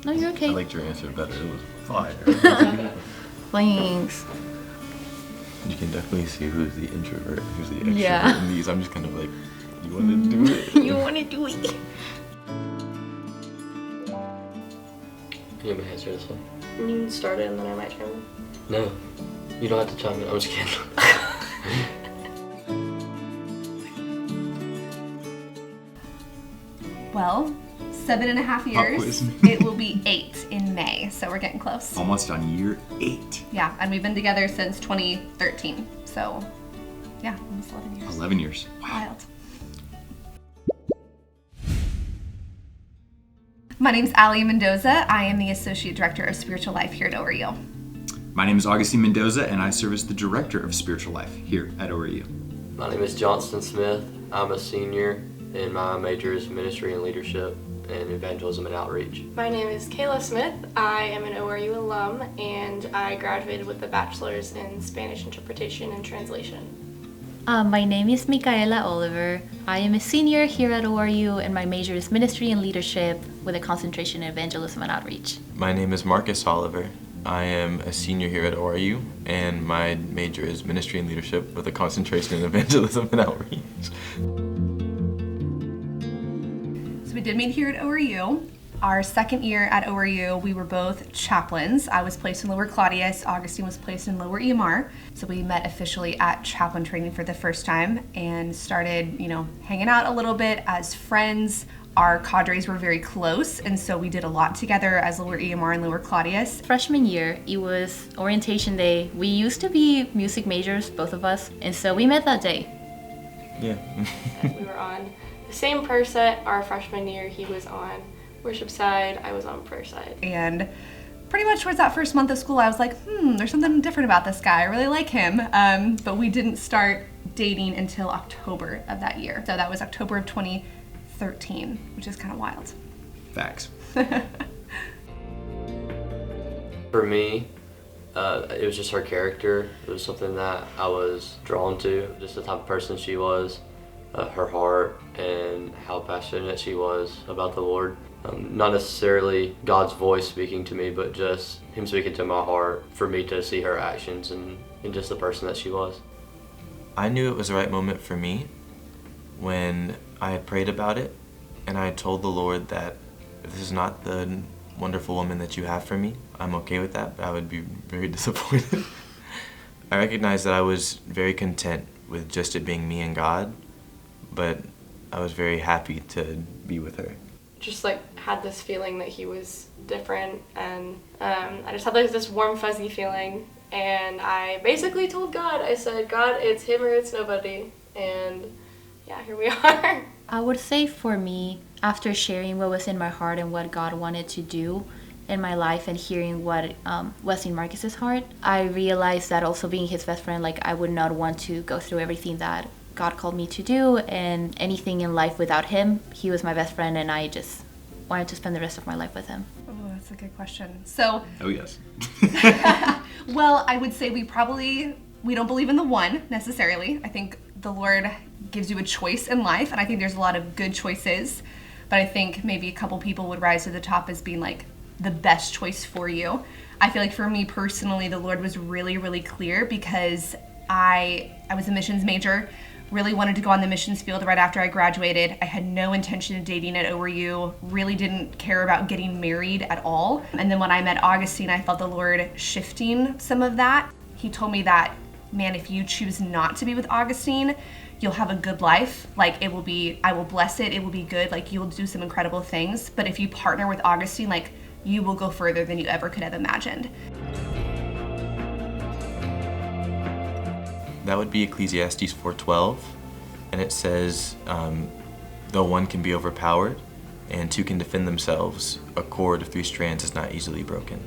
No, you're okay. I liked your answer better. It was fire. Thanks. You can definitely see who's the introvert, who's the extrovert Yeah. in these. I'm just kind of like, you want to do it? You want to do it. You want me to answer this one? You can start it and then I might chime in. No. You don't have to chime in. I'm just kidding. Well, 7.5 years. quiz me. It will be 8 in May, so we're getting close. Almost on year 8. Yeah, and we've been together since 2013. So, yeah, almost 11 years. 11 years. Wow. Wild. My name's Allie Mendoza. I am the Associate Director of Spiritual Life here at ORU. My name is Augustine Mendoza, and I serve as the Director of Spiritual Life here at ORU. My name is Johnston Smith. I'm a senior, and my major is ministry and leadership and evangelism and outreach. My name is Kayla Smith. I am an ORU alum and I graduated with a bachelor's in Spanish interpretation and translation. My name is Micaela Oliver. I am a senior here at ORU, and my major is ministry and leadership with a concentration in evangelism and outreach. My name is Marcus Oliver. I am a senior here at ORU, and my major is ministry and leadership with a concentration in evangelism and outreach. So we did meet here at ORU. Our second year at ORU, we were both chaplains. I was placed in Lower Claudius, Augustine was placed in Lower EMR. So we met officially at chaplain training for the first time and started, hanging out a little bit as friends. Our cadres were very close, and so we did a lot together as Lower EMR and Lower Claudius. Freshman year, it was orientation day. We used to be music majors, both of us, and so we met that day. Yeah. We were on the same prayer set our freshman year. He was on worship side, I was on prayer side. And pretty much towards that first month of school, I was like, there's something different about this guy. I really like him. But we didn't start dating until October of that year. So that was October of 2013, which is kind of wild. Facts. For me, it was just her character. It was something that I was drawn to, just the type of person she was, her heart, and how passionate she was about the Lord. Not necessarily God's voice speaking to me, but just Him speaking to my heart for me to see her actions and just the person that she was. I knew it was the right moment for me when I had prayed about it, and I had told the Lord that if this is not the wonderful woman that you have for me, I'm okay with that, but I would be very disappointed. I recognized that I was very content with just it being me and God, but I was very happy to be with her. Just had this feeling that he was different, and I just had this warm fuzzy feeling, and I basically told God, I said, God, it's him or it's nobody, and yeah, here we are. I would say for me, after sharing what was in my heart and what God wanted to do in my life and hearing what was in Marcus's heart, I realized that also being his best friend, I would not want to go through everything that God called me to do and anything in life without him. He was my best friend, and I just wanted to spend the rest of my life with him. Oh, that's a good question. So, Oh, yes. well, I would say we don't believe in the one necessarily. I think the Lord gives you a choice in life, and I think there's a lot of good choices, but I think maybe a couple people would rise to the top as being the best choice for you. I feel like for me personally, the Lord was really, really clear because I was a missions major, really wanted to go on the missions field right after I graduated. I had no intention of dating at ORU, really didn't care about getting married at all. And then when I met Augustine, I felt the Lord shifting some of that. He told me that, man, if you choose not to be with Augustine, you'll have a good life. I will bless it, it will be good, you'll do some incredible things. But if you partner with Augustine, you will go further than you ever could have imagined. That would be Ecclesiastes 4:12, and it says, though one can be overpowered and two can defend themselves, a cord of 3 strands is not easily broken.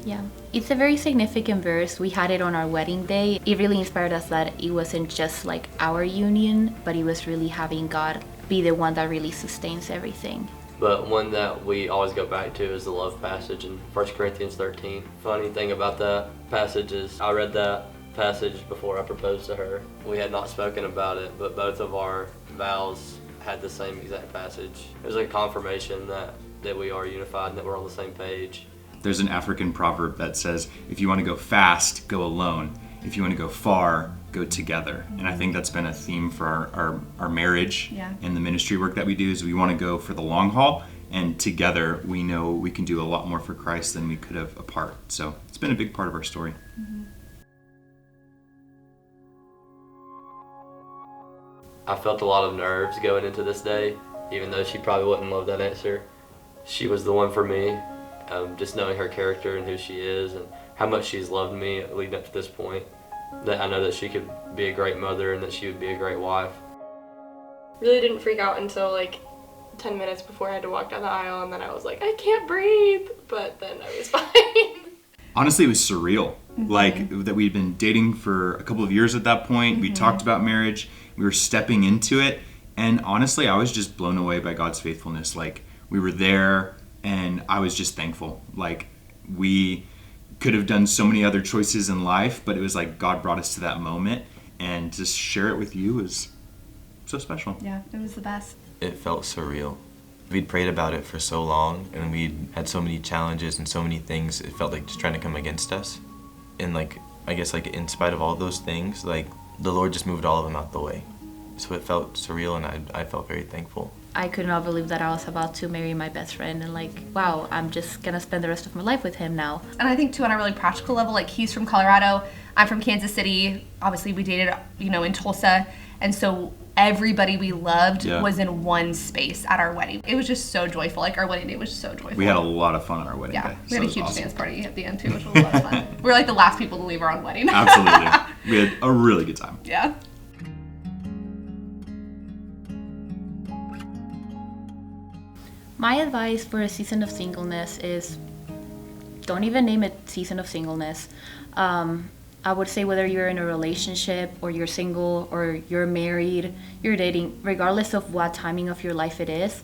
Yeah, it's a very significant verse. We had it on our wedding day. It really inspired us that it wasn't just our union, but it was really having God be the one that really sustains everything. But one that we always go back to is the love passage in 1 Corinthians 13. Funny thing about that passage is I read that passage before I proposed to her. We had not spoken about it, but both of our vows had the same exact passage. It was a confirmation that that we are unified and that we're on the same page. There's an African proverb that says, if you want to go fast, go alone. If you want to go far, go together. And I think that's been a theme for our marriage and the ministry work that we do, is we want to go for the long haul, and together we know we can do a lot more for Christ than we could have apart. So it's been a big part of our story. I felt a lot of nerves going into this day, even though she probably wouldn't love that answer. She was the one for me. Just knowing her character and who she is and how much she's loved me leading up to this point, that I know that she could be a great mother and that she would be a great wife. Really didn't freak out until like 10 minutes before I had to walk down the aisle, and then I was like, I can't breathe, but then I was fine. Honestly, it was surreal. Like, that we'd been dating for a couple of years at that point. We talked about marriage. We were stepping into it. And honestly, I was just blown away by God's faithfulness. Like, we were there, and I was just thankful. Like, we could have done so many other choices in life, but it was like God brought us to that moment, and to share it with you was so special. Yeah, it was the best. It felt surreal. We'd prayed about it for so long, and we'd had so many challenges and so many things. It felt like just trying to come against us. And like, I guess like in spite of all those things, like the Lord just moved all of them out the way. So it felt surreal, and I felt very thankful. I could not believe that I was about to marry my best friend, and like, wow, I'm just gonna spend the rest of my life with him now. And I think too, on a really practical level, like he's from Colorado, I'm from Kansas City. Obviously we dated, in Tulsa. And so everybody we loved was in one space at our wedding. It was just so joyful. Like, our wedding day was so joyful. We had a lot of fun on our wedding day. We had a huge dance party at the end too, which was a lot of fun. We were like the last people to leave our own wedding. Absolutely. We had a really good time. Yeah. My advice for a season of singleness is, don't even name it season of singleness. I would say whether you're in a relationship or you're single or you're married, you're dating, regardless of what timing of your life it is,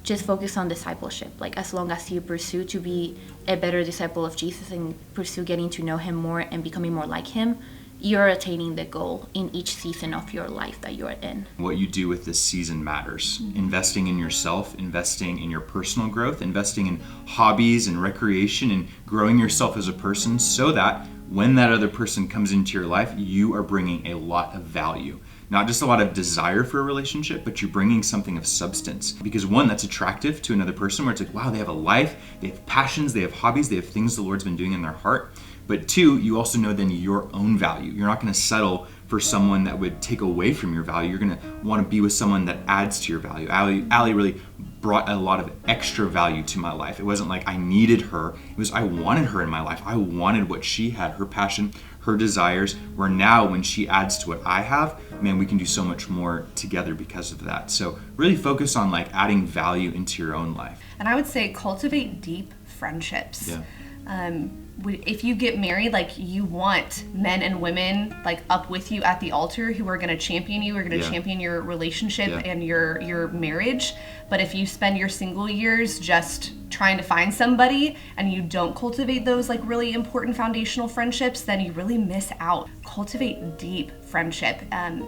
just focus on discipleship. Like, as long as you pursue to be a better disciple of Jesus and pursue getting to know him more and becoming more like him, you're attaining the goal in each season of your life that you're in. What you do with this season matters. Investing in yourself, investing in your personal growth, investing in hobbies and recreation, and growing yourself as a person, so that when that other person comes into your life, you are bringing a lot of value. Not just a lot of desire for a relationship, but you're bringing something of substance. Because one, that's attractive to another person, where it's like, wow, they have a life, they have passions, they have hobbies, they have things the Lord's been doing in their heart. But two, you also know then your own value. You're not going to settle for someone that would take away from your value. You're going to want to be with someone that adds to your value. Allie really brought a lot of extra value to my life. It wasn't like I needed her. It was I wanted her in my life. I wanted what she had, her passion, her desires, where now when she adds to what I have, man, we can do so much more together because of that. So really focus on like adding value into your own life. And I would say cultivate deep friendships. Yeah. If you get married, like, you want men and women like up with you at the altar who are going to champion you, who are going to champion your relationship and your marriage. But if you spend your single years just trying to find somebody and you don't cultivate those like really important foundational friendships, then you really miss out. Cultivate deep friendship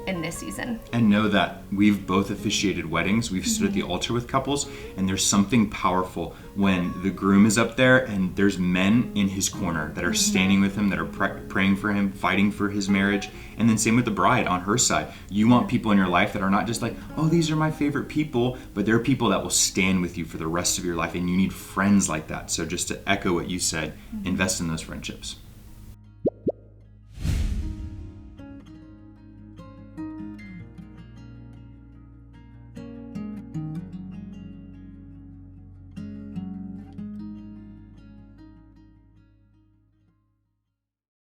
in this season. And know that we've both officiated weddings. We've stood at the altar with couples, and there's something powerful when the groom is up there and there's men in his corner that are standing with him, that are praying for him, fighting for his marriage. And then same with the bride on her side. You want people in your life that are not just like, oh, these are my favorite people, but they're people that will stand with you for the rest of your life, and you need friends like that. So just to echo what you said, invest in those friendships.